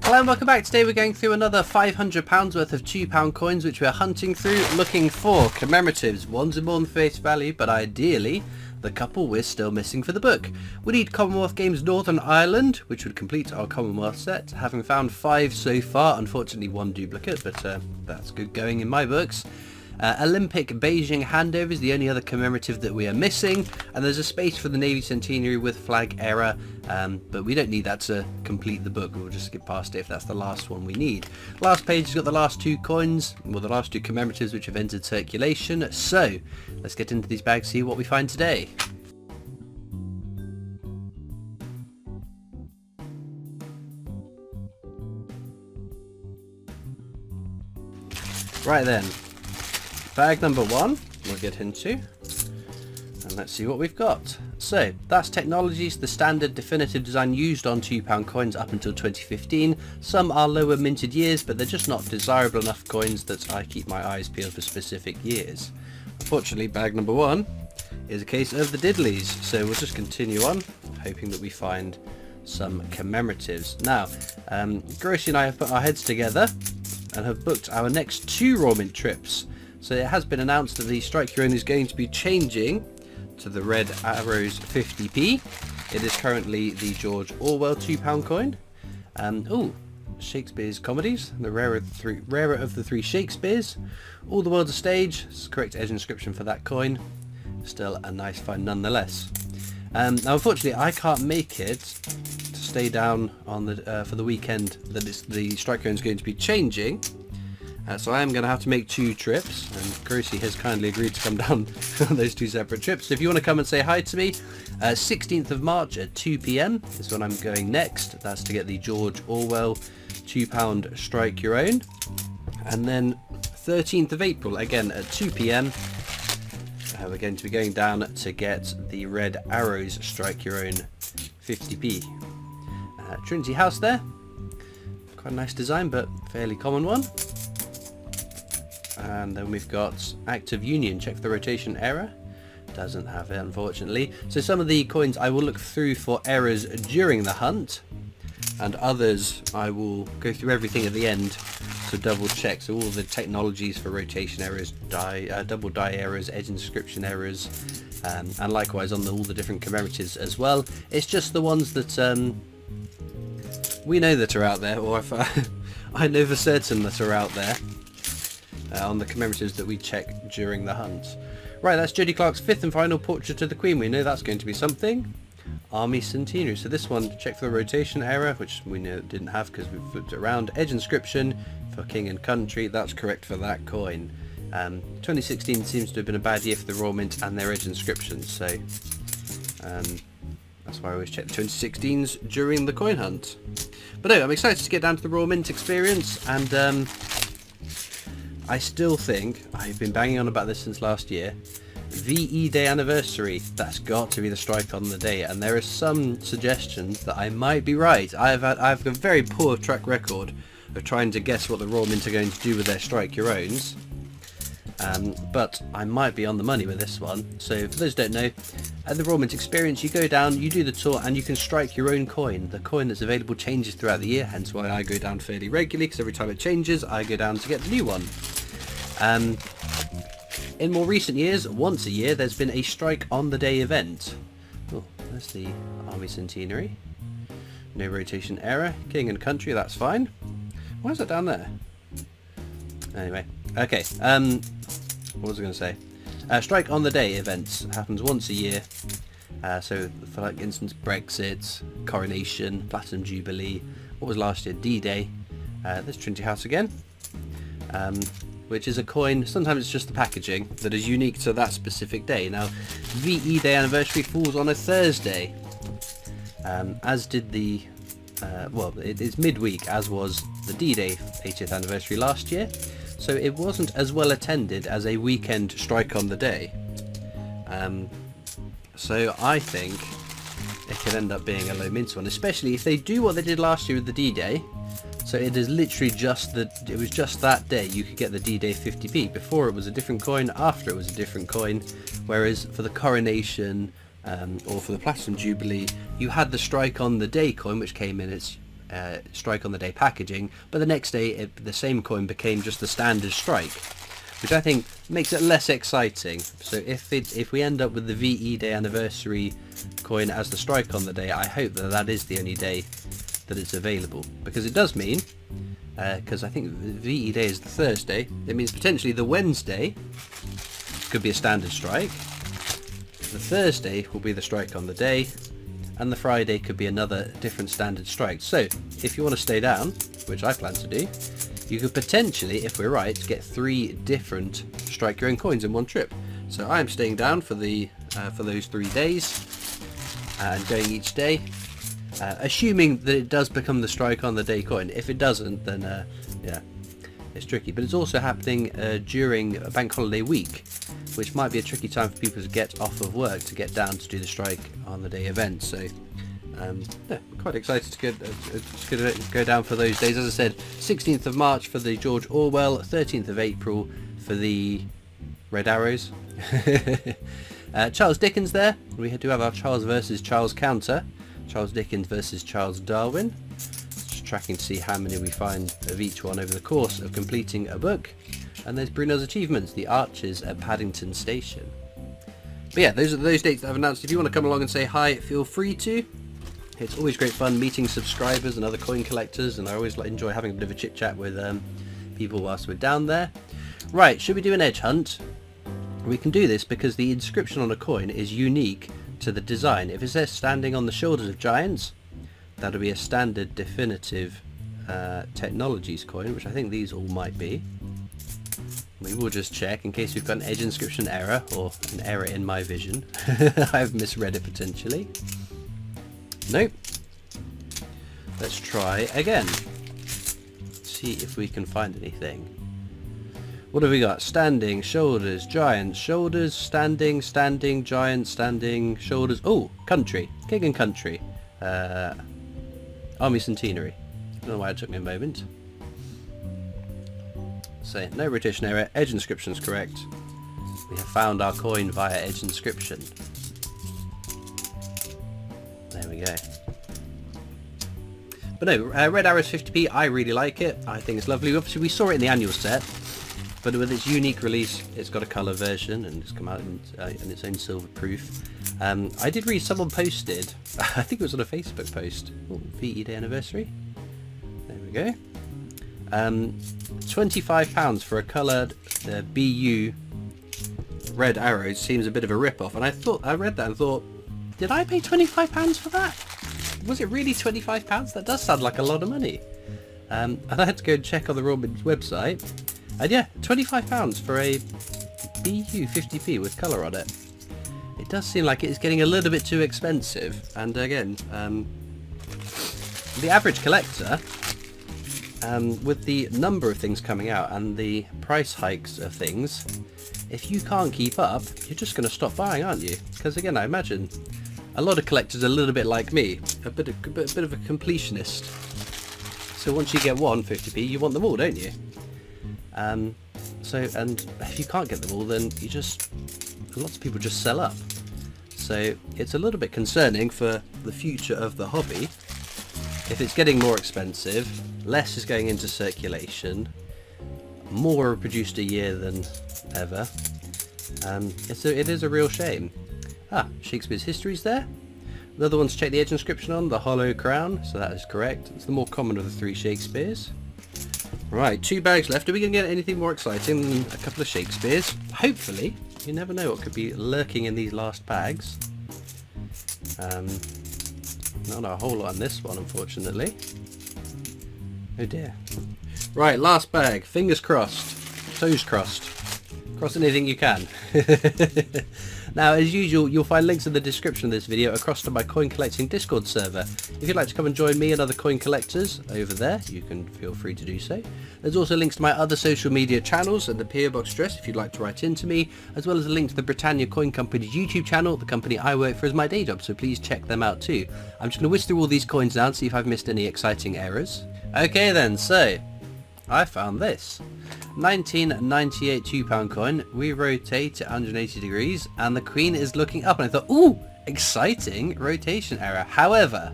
Hello and welcome back. Today we're going through another £500 worth of £2 coins which we're hunting through, looking for commemoratives, ones in more than face value, but ideally the couple we're still missing for the book. We need Commonwealth Games Northern Ireland, which would complete our Commonwealth set, having found 5 so far, unfortunately 1 duplicate, but that's good going in my books. Olympic Beijing Handover is the only other commemorative that we are missing, and there's a space for the Navy Centenary with flag error, but we don't need that to complete the book. We'll just skip past it if that's the last one we need. Last page has got the last 2 coins, well, the last 2 commemoratives which have entered circulation, so let's get into these bags, see what we find today. Right then. Bag number 1 we'll get into, and let's see what we've got. So that's Technologies, the standard definitive design used on £2 coins up until 2015. Some are lower minted years, but they're just not desirable enough coins that I keep my eyes peeled for specific years. Unfortunately, bag number 1 is a case of the diddlies, so we'll just continue on, hoping that we find some commemoratives. Now, Gracie and I have put our heads together and have booked our next 2 raw mint trips. So it has been announced that the Strike Your Own is going to be changing to the Red Arrows 50p. It is currently the George Orwell £2 coin. Shakespeare's comedies, the rarer of the 3 Shakespeares. All the World's a Stage, it's the correct edge inscription for that coin. Still a nice find nonetheless. Now unfortunately I can't make it to stay down on the for the weekend that the Strike Your Own is going to be changing. So I am going to have to make 2 trips, and Gracie has kindly agreed to come down on those 2 separate trips. So if you want to come and say hi to me, 16th of March at 2 PM is when I'm going next. That's to get the George Orwell £2 Strike Your Own. And then 13th of April, again at 2 PM, we're going to be going down to get the Red Arrows Strike Your Own 50p. Trinity House there. Quite a nice design, but fairly common one. And then we've got Active Union, check for the rotation error. Doesn't have it, unfortunately. So some of the coins I will look through for errors during the hunt, and others I will go through everything at the end to double check. So all the Technologies for rotation errors, double die errors, edge inscription errors, and likewise on all the different commemoratives as well. It's just the ones that we know that are out there, or if I know for certain that are out there. On the commemoratives that we check during the hunt. Right, that's Jodie Clark's 5th and final Portrait of the Queen. We know that's going to be something. Army Centenary. So this one, check for the rotation error, which we know it didn't have because we flipped it around. Edge inscription for King and Country. That's correct for that coin. 2016 seems to have been a bad year for the Royal Mint and their edge inscriptions. So that's why I always check the 2016s during the coin hunt. But no, I'm excited to get down to the Royal Mint experience, and I still think, I've been banging on about this since last year, VE Day anniversary, that's got to be the strike on the day, and there are some suggestions that I might be right. I have a very poor track record of trying to guess what the Royal Mint are going to do with their Strike Your Owns, but I might be on the money with this one. So for those who don't know, at the Royal Mint experience you go down, you do the tour, and you can strike your own coin. The coin that's available changes throughout the year, hence why I go down fairly regularly, because every time it changes I go down to get the new one. In more recent years, once a year, there's been a Strike on the Day event. Oh, there's the Army Centenary. No rotation error. King and Country, that's fine. Why is that down there? Anyway, okay. What was I going to say? Strike on the Day events happens once a year. So for like instance, Brexit, Coronation, Platinum Jubilee. What was last year? D-Day. There's Trinity House again. Which is a coin, sometimes it's just the packaging, that is unique to that specific day. Now, VE Day anniversary falls on a Thursday, as did the, it is midweek, as was the D-Day 80th anniversary last year, so it wasn't as well attended as a weekend Strike on the Day. So I think it could end up being a low mint one, especially if they do what they did last year with the D-Day. So it is literally just that, it was just that day you could get the D-Day 50p. Before it was a different coin, after it was a different coin, whereas for the Coronation or for the Platinum Jubilee, you had the Strike on the Day coin, which came in its strike on the day packaging, but the next day the same coin became just the standard strike, which I think makes it less exciting. So if we end up with the VE Day anniversary coin as the strike on the day, I hope that that is the only day that it's available, because it does mean, because I think VE Day is the Thursday, it means potentially the Wednesday could be a standard strike, the Thursday will be the strike on the day, and the Friday could be another different standard strike. So if you want to stay down, which I plan to do, you could potentially, if we're right, get 3 different strike your own coins in one trip. So I'm staying down for the for those 3 days and going each day, assuming that it does become the strike on the day coin. If it doesn't, then yeah, it's tricky. But it's also happening during a bank holiday week, which might be a tricky time for people to get off of work to get down to do the strike on the day event. So yeah, quite excited to go down for those days. As I said, 16th of March for the George Orwell, 13th of April for the Red Arrows. Charles Dickens there. We do have our Charles versus Charles counter. Charles Dickens versus Charles Darwin. Just tracking to see how many we find of each one over the course of completing a book. And there's Bruno's achievements, the Archers at Paddington Station. But yeah, those are those dates that I've announced. If you want to come along and say hi, feel free to. It's always great fun meeting subscribers and other coin collectors, and I always enjoy having a bit of a chit chat with people whilst we're down there. Right, should we do an edge hunt? We can do this because the inscription on a coin is unique to the design. If it says standing on the shoulders of giants, that'll be a standard definitive technologies coin, which I think these all might be. We will just check in case we've got an edge inscription error, or an error in my vision. I've misread it potentially. Nope. Let's try again. See if we can find anything. What have we got? Standing, shoulders, giants, shoulders, standing, standing, giant, standing, shoulders. Oh, country. King and country. Army centenary. I don't know why it took me a moment. So, no rotation error. Edge inscription is correct. We have found our coin via edge inscription. There we go. But no, Red Arrow's 50p, I really like it. I think it's lovely. Obviously we saw it in the annual set, but with its unique release, it's got a colour version and it's come out in its own silver proof. I did read someone posted, I think it was on a Facebook post, VE Day anniversary. There we go. £25 for a coloured BU Red Arrow seems a bit of a rip-off, and I read that and thought, did I pay £25 for that? Was it really £25? That does sound like a lot of money. And I had to go and check on the Rawbins website, and yeah, £25 for a BU 50p with colour on it. It does seem like it's getting a little bit too expensive, and again, the average collector, with the number of things coming out and the price hikes of things, if you can't keep up, you're just going to stop buying, aren't you? Because again, I imagine a lot of collectors are a little bit like me, a bit of a completionist. So once you get one 50p, you want them all, don't you? And if you can't get them all, then lots of people just sell up. So it's a little bit concerning for the future of the hobby. If it's getting more expensive, less is going into circulation, more are produced a year than ever. It is a real shame. Shakespeare's History's there. The other one to check the edge inscription on, the Hollow Crown, so that is correct. It's the more common of the 3 Shakespeares. Right, 2 bags left. Are we going to get anything more exciting than a couple of Shakespeares? Hopefully. You never know what could be lurking in these last bags. Not a whole lot on this one, unfortunately. Oh dear. Right, last bag. Fingers crossed. Toes crossed. Cross anything you can. Now, as usual, you'll find links in the description of this video across to my coin collecting Discord server. If you'd like to come and join me and other coin collectors over there, you can feel free to do so. There's also links to my other social media channels and the PO Box address if you'd like to write into me, as well as a link to the Britannia Coin Company's YouTube channel, the company I work for as my day job, so please check them out too. I'm just going to whiz through all these coins now and see if I've missed any exciting errors. Okay then, so I found this. 1998 £2 coin. We rotate at 180 degrees and the Queen is looking up, and I thought, ooh, exciting rotation error. However,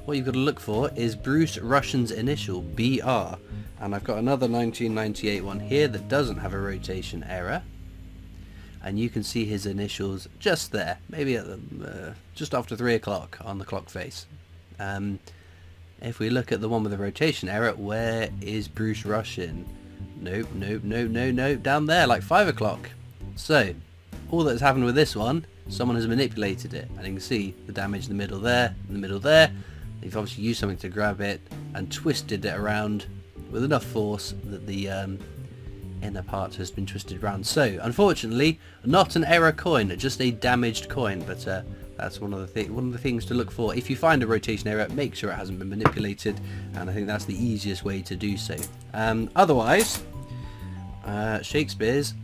what you've got to look for is Bruce Russian's initial, BR. And I've got another 1998 one here that doesn't have a rotation error. And you can see his initials just there, maybe at the, just after 3 o'clock on the clock face. If we look at the one with the rotation error, where is Bruce Russian? Nope, nope, nope, no, no, down there, like 5 o'clock. So, all that's happened with this one, someone has manipulated it. And you can see the damage in the middle there, in the middle there. They've obviously used something to grab it and twisted it around with enough force that the inner part has been twisted around. So, unfortunately, not an error coin, just a damaged coin. But that's one of the things to look for. If you find a rotation error, make sure it hasn't been manipulated, and I think that's the easiest way to do so. Otherwise, Shakespeare's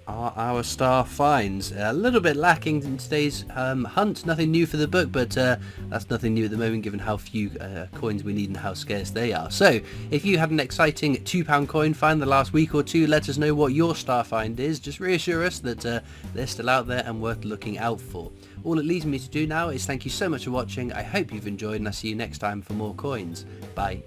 are our star finds. A little bit lacking in today's hunt. Nothing new for the book, but that's nothing new at the moment given how few coins we need and how scarce they are. So if you had an exciting £2 coin find the last week or two, let us know what your star find is. Just reassure us that they're still out there and worth looking out for. All it leaves me to do now is thank you so much for watching. I hope you've enjoyed, and I'll see you next time for more coins. Bye.